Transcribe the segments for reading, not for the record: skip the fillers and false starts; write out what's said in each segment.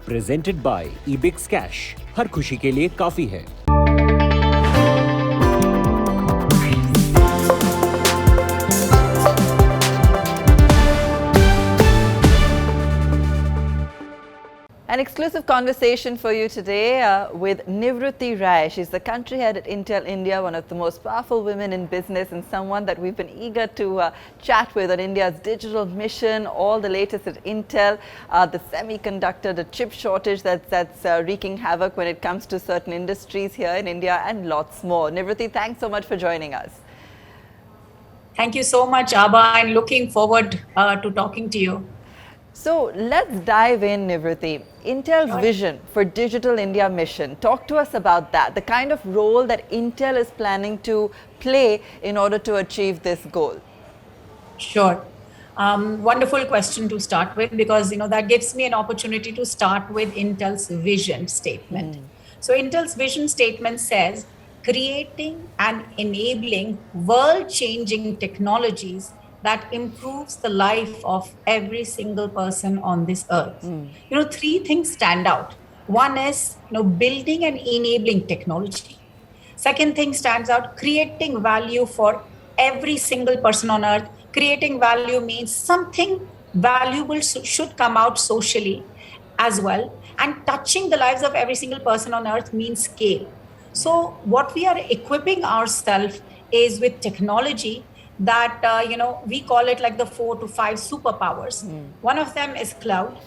Presented by Ebix cash. हर खुशी के लिए काफी है। An exclusive conversation for you today with Nivruti Rai. She's the country head at Intel India, one of the most powerful women in business and someone that we've been eager to chat with on India's digital mission, all the latest at Intel, the semiconductor, the chip shortage that's wreaking havoc when it comes to certain industries here in India and lots more. Nivruti, thanks so much for joining us. Thank you so much, Abha, and looking forward to talking to you. So let's dive in, Nivruti. Intel's vision for Digital India mission. Talk to us about that, the kind of role that Intel is planning to play in order to achieve this goal. Sure. Wonderful question to start with, because that gives me an opportunity to start with Intel's vision statement. So Intel's vision statement says, creating and enabling world-changing technologies that improves the life of every single person on this earth. Three things stand out. One is, building and enabling technology. Second thing stands out, creating value for every single person on earth. Creating value means something valuable should come out socially as well. And touching the lives of every single person on earth means scale. So what we are equipping ourselves is with technology that, we call it like the 4 to 5 superpowers. One of them is cloud,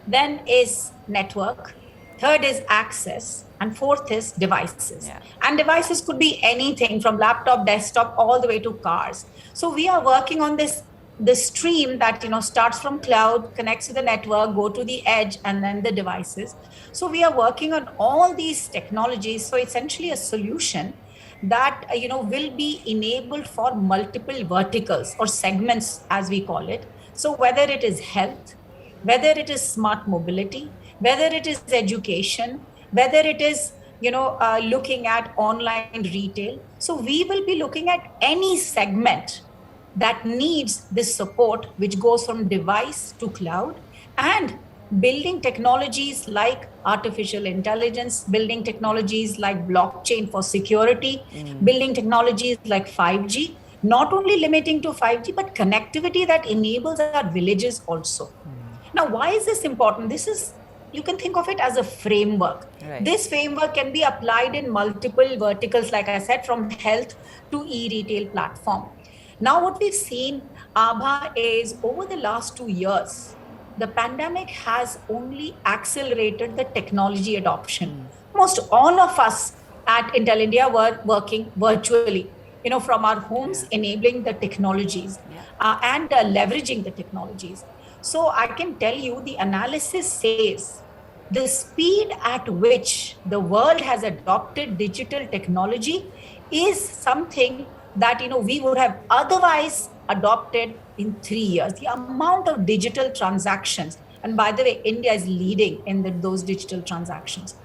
then is network, third is access, and fourth is devices. And devices could be anything from laptop, desktop, all the way to cars. So we are working on this stream that, starts from cloud, connects to the network, go to the edge, and then the devices. So we are working on all these technologies. So essentially a solution that will be enabled for multiple verticals or segments, as we call it. So whether it is health, whether it is smart mobility, whether it is education, whether it is looking at online retail. So we will be looking at any segment that needs this support, which goes from device to cloud, and building technologies like artificial intelligence, building technologies like blockchain for security, building technologies like 5G, not only limiting to 5G, but connectivity that enables our villages also. Now, why is this important? You can think of it as a framework. Right. This framework can be applied in multiple verticals, like I said, from health to e-retail platform. Now, what we've seen, Abha, is over the last 2 years, the pandemic has only accelerated the technology adoption. Most all of us at Intel India were working virtually, from our homes, enabling the technologies and leveraging the technologies. So I can tell you, the analysis says the speed at which the world has adopted digital technology is something that we would have otherwise adopted in 3 years. The amount of digital transactions, and by the way, India is leading in those digital transactions,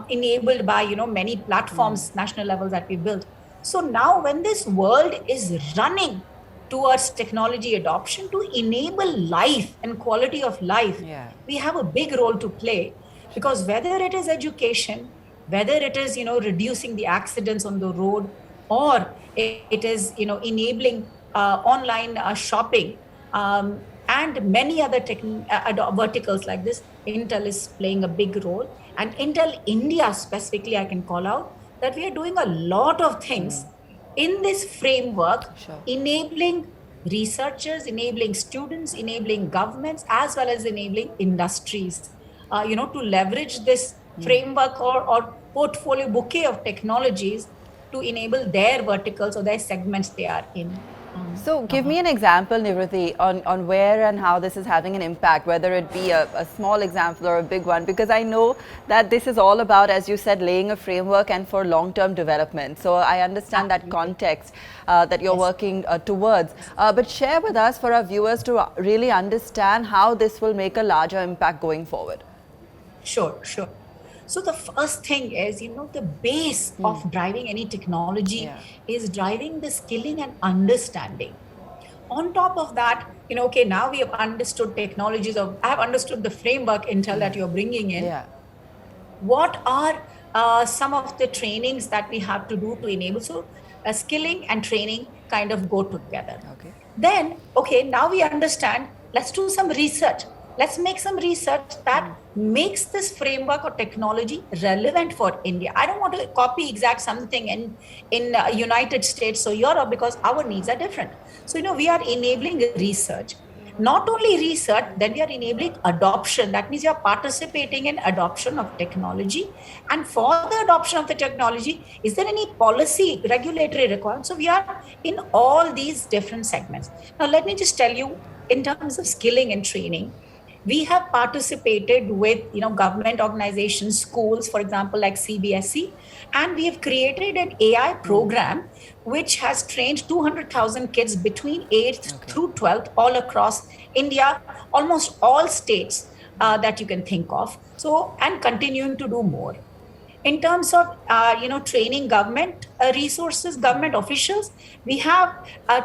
enabled by many platforms, national levels that we built. So now, when this world is running towards technology adoption to enable life and quality of life, we have a big role to play, because whether it is education, whether it is reducing the accidents on the road, or it is enabling online shopping and many other verticals like this, Intel is playing a big role. And Intel India specifically, I can call out that we are doing a lot of things in this framework, enabling researchers, enabling students, enabling governments, as well as enabling industries, to leverage this framework or portfolio bouquet of technologies to enable their verticals or their segments they are in. So give me an example, Nivruti, on where and how this is having an impact, whether it be a small example or a big one, because I know that this is all about, as you said, laying a framework and for long-term development. So I understand that context that you're working towards. But share with us, for our viewers, to really understand how this will make a larger impact going forward. Sure. So the first thing is, the base of driving any technology is driving the skilling and understanding. On top of that, okay, now we have understood technologies I have understood the framework, Intel, that you're bringing in. Yeah. What are some of the trainings that we have to do to enable? So skilling and training kind of go together. Okay. Then, okay, now we understand, let's do some research. Let's make some research that makes this framework or technology relevant for India. I don't want to copy exact something in United States or Europe, because our needs are different. So, we are enabling research. Not only research, then we are enabling adoption. That means you are participating in adoption of technology. And for the adoption of the technology, is there any policy, regulatory requirement? So we are in all these different segments. Now, let me just tell you, in terms of skilling and training, we have participated with government organizations, schools, for example, like CBSE, and we have created an AI program which has trained 200,000 kids between 8th through 12th all across India, almost all states that you can think of. So, and continuing to do more. In terms of training government resources, government officials, we have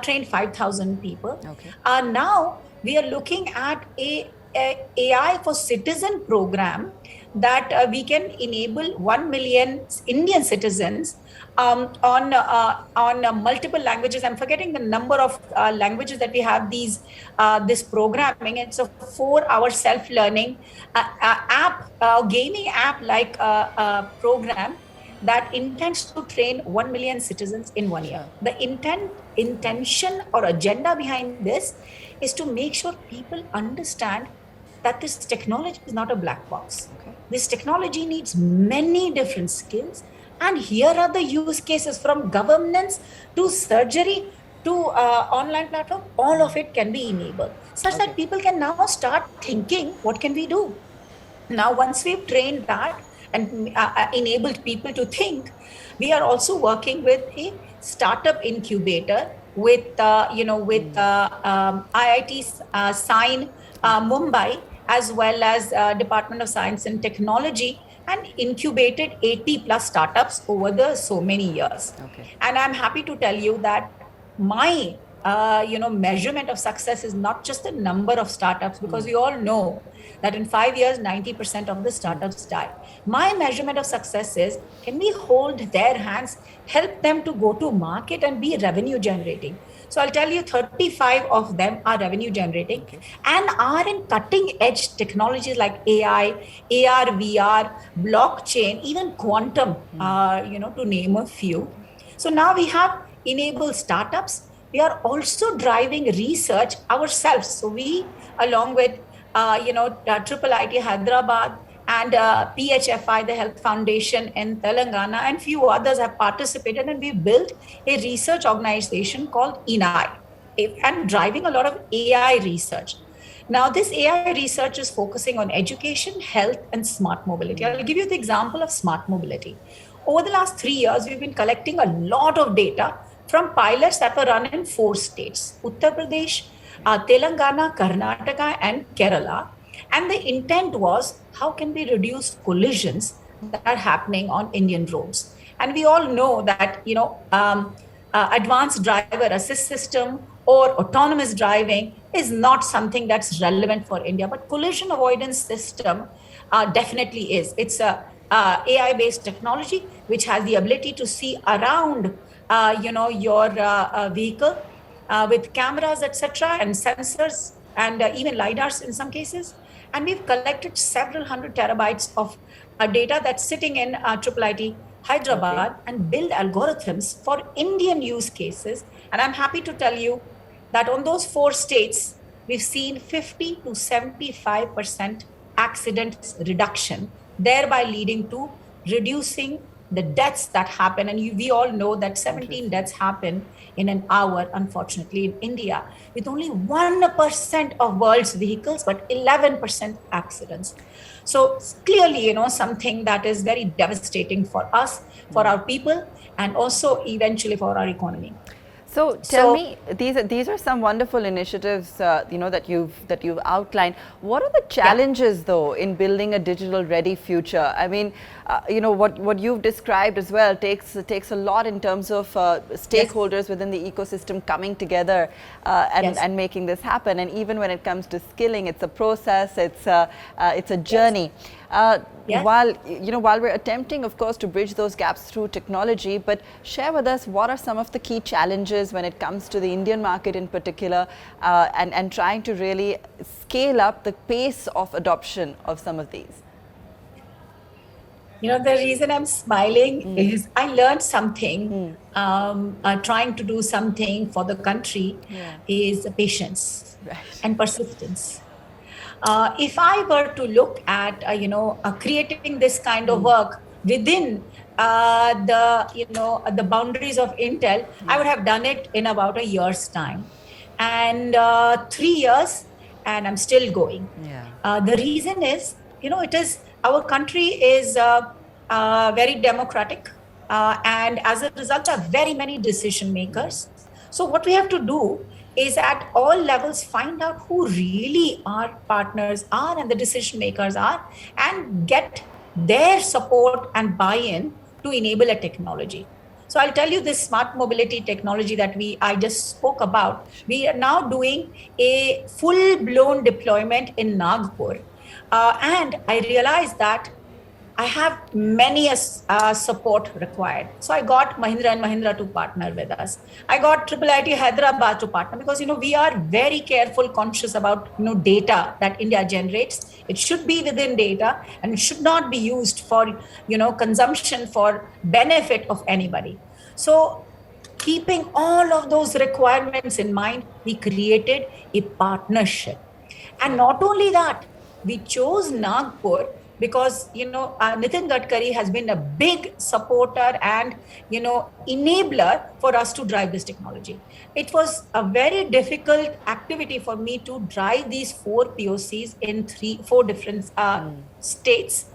trained 5,000 people. Okay. Now we are looking at a AI for citizen program that we can enable 1 million Indian citizens on multiple languages. I'm forgetting the number of languages that we have this programming. It's a 4-hour self-learning app, gaming app like program that intends to train 1 million citizens in 1 year. The intention or agenda behind this is to make sure people understand that this technology is not a black box. Okay. This technology needs many different skills. And here are the use cases, from governance to surgery to online platform. All of it can be enabled such that people can now start thinking, what can we do? Now, once we've trained that and enabled people to think, we are also working with a startup incubator with IIT Sine Mumbai, as well as Department of Science and Technology, and incubated 80 plus startups over the so many years. Okay. And I'm happy to tell you that my measurement of success is not just the number of startups, because we all know that in 5 years, 90% of the startups die. My measurement of success is, can we hold their hands, help them to go to market and be revenue generating? So I'll tell you, 35 of them are revenue generating and are in cutting edge technologies like AI, AR, VR, blockchain, even quantum, to name a few. So now we have enabled startups. We are also driving research ourselves. So we, along with, IIIT Hyderabad and PHFI, the Health Foundation in Telangana, and few others have participated, and we built a research organization called ENAI, and driving a lot of AI research. Now, this AI research is focusing on education, health, and smart mobility. I'll give you the example of smart mobility. Over the last 3 years, we've been collecting a lot of data from pilots that were run in 4 states: Uttar Pradesh, Telangana, Karnataka, and Kerala. And the intent was, how can we reduce collisions that are happening on Indian roads? And we all know that, advanced driver assist system or autonomous driving is not something that's relevant for India, but collision avoidance system definitely is. It's a AI-based technology which has the ability to see around, your vehicle with cameras, etc., and sensors, and even LiDARs in some cases. And we've collected several hundred terabytes of data that's sitting in IIIT Hyderabad and build algorithms for Indian use cases. And I'm happy to tell you that on those 4 states, we've seen 50 to 75% accidents reduction, thereby leading to reducing the deaths that happen. And we all know that 17 deaths happen in an hour, unfortunately, in India, with only 1% of world's vehicles, but 11% accidents. So clearly, something that is very devastating for us, for our people, and also eventually for our economy. So tell me, these are some wonderful initiatives, that you've outlined. What are the challenges, though, in building a digital-ready future? I mean, what you've described as well takes a lot in terms of stakeholders within the ecosystem coming together and making this happen. And even when it comes to skilling, it's a process, it's a journey. While we're attempting, of course, to bridge those gaps through technology, but share with us what are some of the key challenges when it comes to the Indian market in particular, and trying to really scale up the pace of adoption of some of these. The reason I'm smiling is I learned something. Trying to do something for the country is patience and persistence. If I were to look at, creating this kind of work within the boundaries of Intel, I would have done it in about a year's time, and 3 years, and I'm still going. The reason is, our country is very democratic, and as a result, there are very many decision makers. So what we have to do is at all levels find out who really our partners are and the decision makers are, and get their support and buy-in to enable a technology. So I'll tell you, this smart mobility technology that I just spoke about, we are now doing a full-blown deployment in Nagpur. And I realized that I have many support required. So I got Mahindra & Mahindra to partner with us. I got IIIT Hyderabad to partner, because we are very careful, conscious about data that India generates. It should be within data, and it should not be used for consumption for benefit of anybody. So keeping all of those requirements in mind, we created a partnership. And not only that, we chose Nagpur because Nitin Gadkari has been a big supporter and enabler for us to drive this technology. It was a very difficult activity for me to drive these 4 POCs in 4 different states,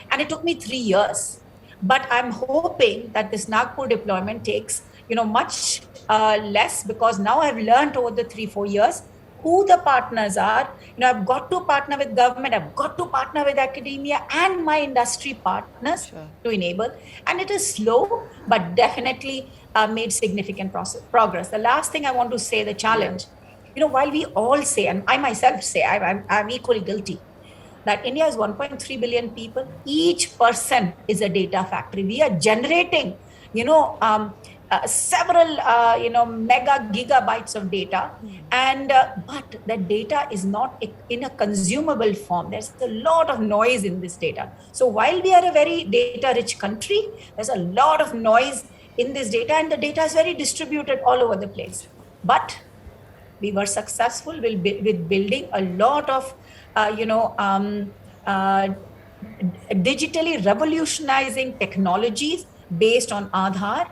and it took me 3 years. But I'm hoping that this Nagpur deployment takes much less, because now I've learned over the 3-4 years who the partners are. I've got to partner with government, I've got to partner with academia and my industry partners to enable. And it is slow, but definitely made significant progress. The last thing I want to say, the challenge, while we all say, and I myself say, I'm equally guilty, that India is 1.3 billion people. Each person is a data factory. We are generating, several mega gigabytes of data, and but that data is not in a consumable form. There's a lot of noise in this data. So while we are a very data rich country, there's a lot of noise in this data, and the data is very distributed all over the place. But we were successful with building a lot of digitally revolutionizing technologies based on Aadhaar.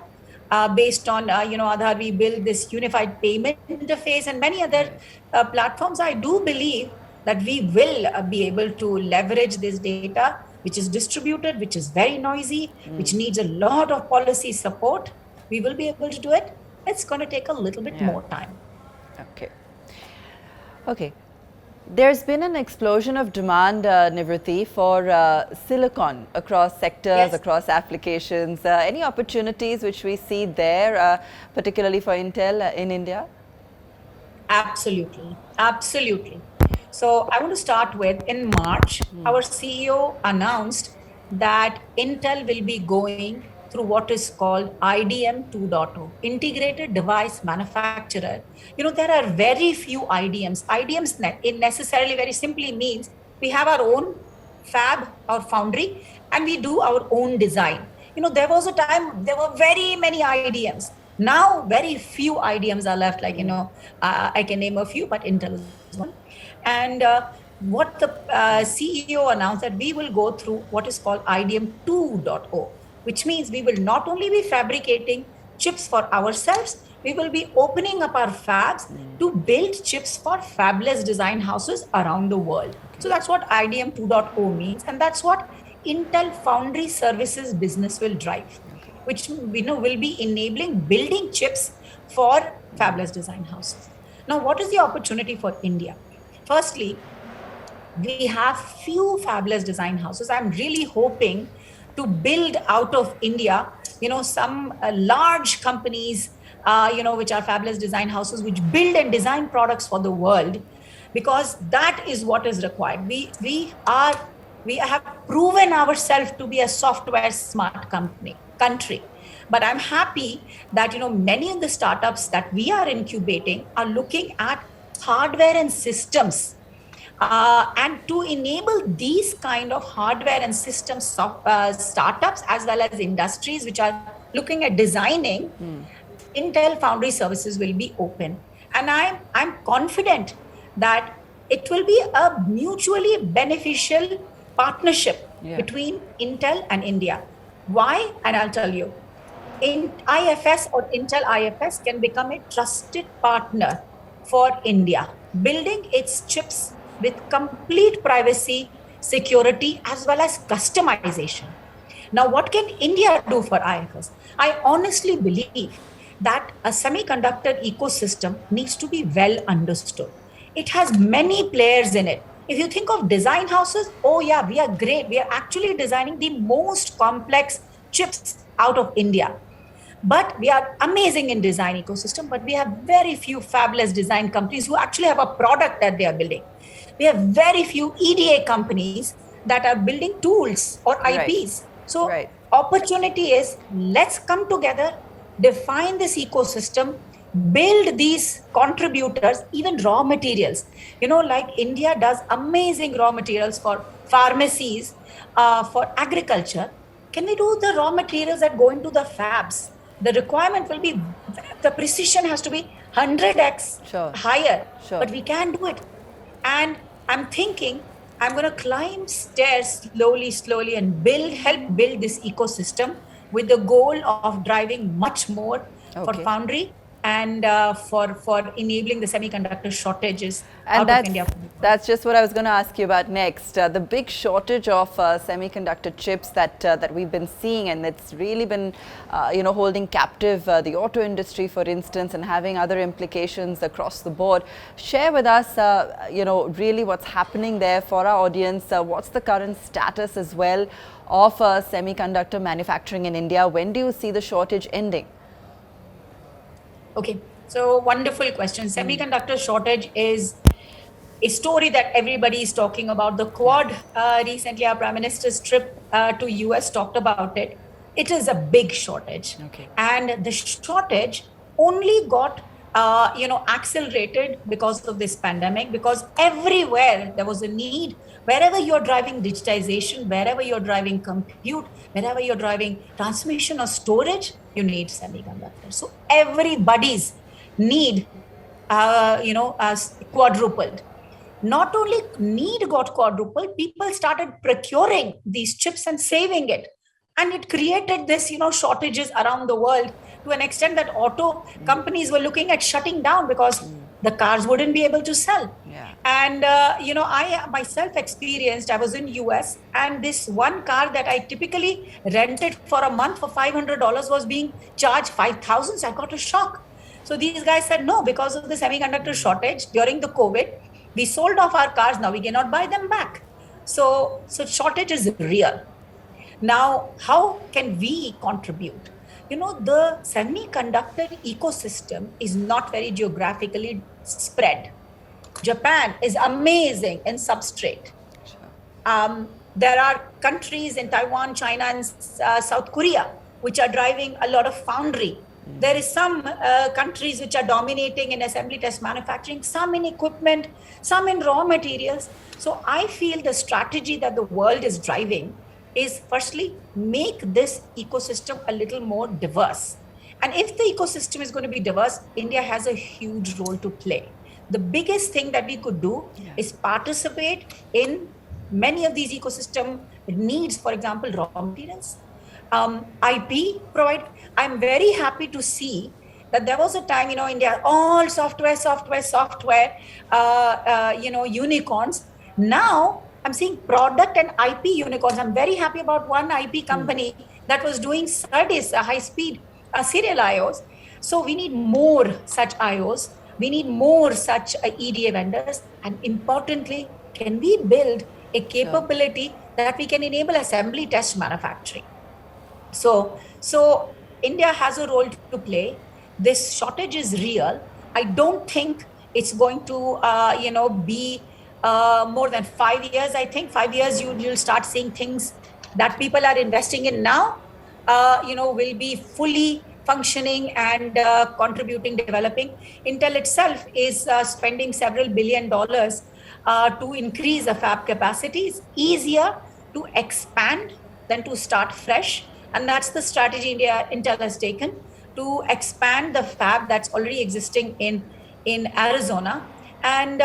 Based on Aadhaar, we build this unified payment interface and many other platforms. I do believe that we will be able to leverage this data, which is distributed, which is very noisy, which needs a lot of policy support. We will be able to do it. It's going to take a little bit more time. Okay. There's been an explosion of demand, Nivruti, for silicon across sectors, across applications. Any opportunities which we see there, particularly for Intel in India? Absolutely. Absolutely. So I want to start with, in March, our CEO announced that Intel will be going through what is called IDM 2.0, Integrated Device Manufacturer. There are very few IDMs. IDMs necessarily very simply means we have our own fab or foundry and we do our own design. There was a time there were very many IDMs. Now very few IDMs are left. I can name a few, but Intel is one. And what the CEO announced, that we will go through what is called IDM 2.0. which means we will not only be fabricating chips for ourselves, we will be opening up our fabs to build chips for fabless design houses around the world. So that's what IDM 2.0 means, and that's what Intel Foundry Services business will drive. which will be enabling building chips for fabless design houses. Now, what is the opportunity for India? Firstly, we have few fabulous design houses. I'm really hoping to build out of India, some large companies, which are fabulous design houses, which build and design products for the world, because that is what is required. We have proven ourselves to be a software smart country. But I'm happy that many of the startups that we are incubating are looking at hardware and systems. And to enable these kind of hardware and systems startups as well as industries which are looking at designing, Intel Foundry Services will be open. And I'm confident that it will be a mutually beneficial partnership between Intel and India. Why? And I'll tell you. IFS or Intel IFS can become a trusted partner for India, building its chips with complete privacy, security, as well as customization. Now, what can India do for IFS? I honestly believe that a semiconductor ecosystem needs to be well understood. It has many players in it. If you think of design houses, oh yeah, we are great. We are actually designing the most complex chips out of India. But we are amazing in design ecosystem, but we have very few fabulous design companies who actually have a product that they are building. We have very few EDA companies that are building tools or IPs. So opportunity is, let's come together, define this ecosystem, build these contributors, even raw materials. Like India does amazing raw materials for pharmacies, for agriculture. Can we do the raw materials that go into the fabs? The requirement will be, the precision has to be 100x higher, but we can do it. And I'm thinking I'm going to climb stairs slowly and help build this ecosystem with the goal of driving much more for foundry and for enabling the semiconductor shortages out of India. That's just what I was going to ask you about next. The big shortage of semiconductor chips that we've been seeing, and it's really been, holding captive the auto industry, for instance, and having other implications across the board. Share with us, really what's happening there for our audience. What's the current status as well of semiconductor manufacturing in India? When do you see the shortage ending? Okay, so wonderful question. Semiconductor shortage is a story that everybody is talking about. The Quad, recently our Prime Minister's trip to US talked about it. It is a big shortage. And the shortage only got accelerated because of this pandemic, because everywhere there was a need. Wherever you're driving digitization, wherever you're driving compute, wherever you're driving transmission or storage, you need semiconductors. So everybody's need, quadrupled. Not only need got quadrupled, people started procuring these chips and saving it. And it created this, shortages around the world to an extent that auto companies were looking at shutting down because the cars wouldn't be able to sell. And, I myself experienced, I was in US, and this one car that I typically rented for a month for $500 was being charged $5,000. So I got a shock. So these guys said, no, because of the semiconductor shortage during the COVID, we sold off our cars. Now we cannot buy them back. So shortage is real. Now, how can we contribute? The semiconductor ecosystem is not very geographically spread. Japan is amazing in substrate. There are countries in Taiwan, China, and South Korea, which are driving a lot of foundry. There is some countries which are dominating in assembly test manufacturing, some in equipment, some in raw materials. So I feel the strategy that the world is driving is, firstly, make this ecosystem a little more diverse. And if the ecosystem is going to be diverse, India has a huge role to play. The biggest thing that we could do is participate in many of these ecosystem needs, for example, raw materials, IP provide. I'm very happy to see that there was a time, India, all software, unicorns. Now I'm seeing product and IP unicorns. I'm very happy about one IP company that was doing SerDes, high-speed serial IOs. So we need more such IOs. We need more such EDA vendors. And importantly, can we build a capability that we can enable assembly test manufacturing? So India has a role to play. This shortage is real. I don't think it's going to, be more than 5 years. I think 5 years you'll start seeing things that people are investing in now, will be fully functioning and contributing, developing. Intel itself is spending several $billions to increase the fab capacities. Easier to expand than to start fresh. And that's the strategy Intel has taken to expand the fab that's already existing in Arizona. And,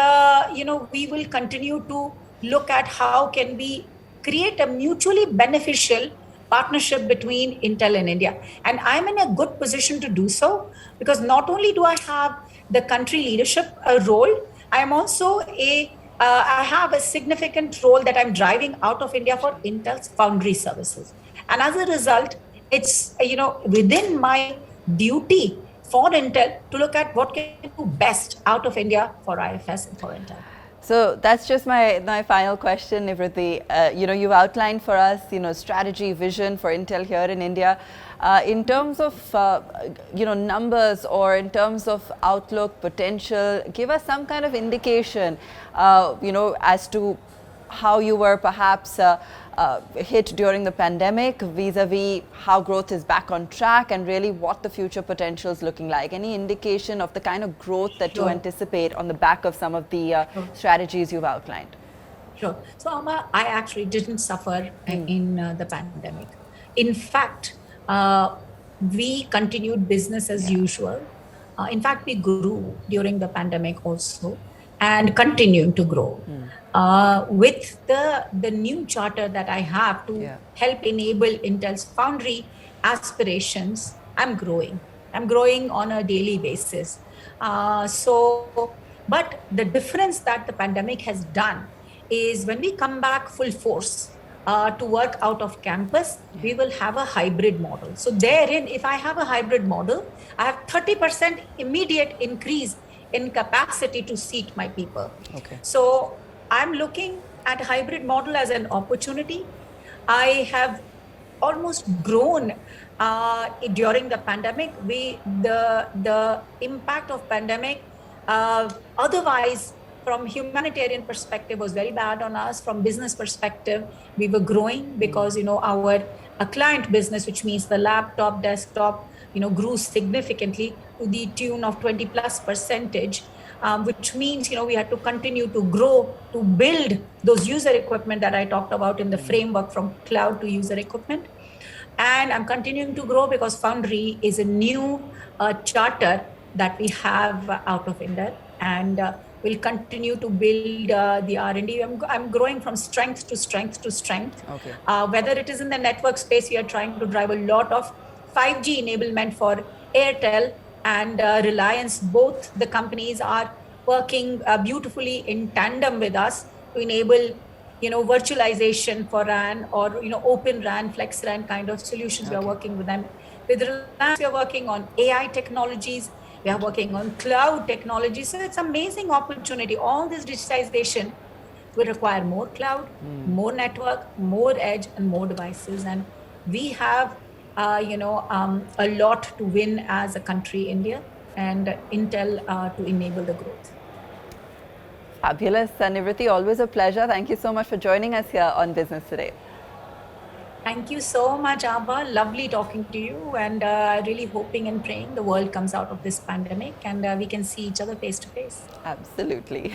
we will continue to look at how can we create a mutually beneficial partnership between Intel and India. And I'm in a good position to do so because not only do I have the country leadership role, I'm also I have a significant role that I'm driving out of India for Intel's foundry services. And as a result, it's, within my duty for Intel to look at what can do best out of India for IFS and for Intel. So that's just my final question, Nivruti. You've outlined for us, strategy, vision for Intel here in India. In terms of, numbers or in terms of outlook, potential, give us some kind of indication, as to how you were perhaps hit during the pandemic vis-a-vis how growth is back on track and really what the future potential is looking like. Any indication of the kind of growth that you anticipate on the back of some of the strategies you've outlined? Sure. So, Amma, I actually didn't suffer in the pandemic. In fact, we continued business as usual. In fact, we grew during the pandemic also and continuing to grow. With the new charter that I have to help enable Intel's foundry aspirations, I'm growing. I'm growing on a daily basis. But the difference that the pandemic has done is when we come back full force to work out of campus, we will have a hybrid model. So therein, if I have a hybrid model, I have 30% immediate increase in capacity to seat my people. Okay. So I'm looking at hybrid model as an opportunity. I have almost grown during the pandemic. The impact of pandemic, otherwise from humanitarian perspective was very bad on us. From business perspective, we were growing because our client business, which means the laptop, desktop, grew significantly to the tune of 20+%, which means we had to continue to grow to build those user equipment that I talked about in the framework from cloud to user equipment. And I'm continuing to grow because Foundry is a new charter that we have out of India, and we'll continue to build the R&D. I'm growing from strength to strength to strength. Okay. Whether it is in the network space, we are trying to drive a lot of 5G enablement for Airtel and Reliance. Both the companies are working beautifully in tandem with us to enable virtualization for RAN or open RAN, flex RAN kind of solutions. We are working with them. With Reliance, we are working on AI technologies. We are working on cloud technology. So it's an amazing opportunity. All this digitization will require more cloud, more network, more edge, and more devices. And we have, a lot to win as a country, India, and Intel to enable the growth. Fabulous. Nivruti, always a pleasure. Thank you so much for joining us here on Business Today. Thank you so much, Abha. Lovely talking to you, and really hoping and praying the world comes out of this pandemic and we can see each other face to face. Absolutely.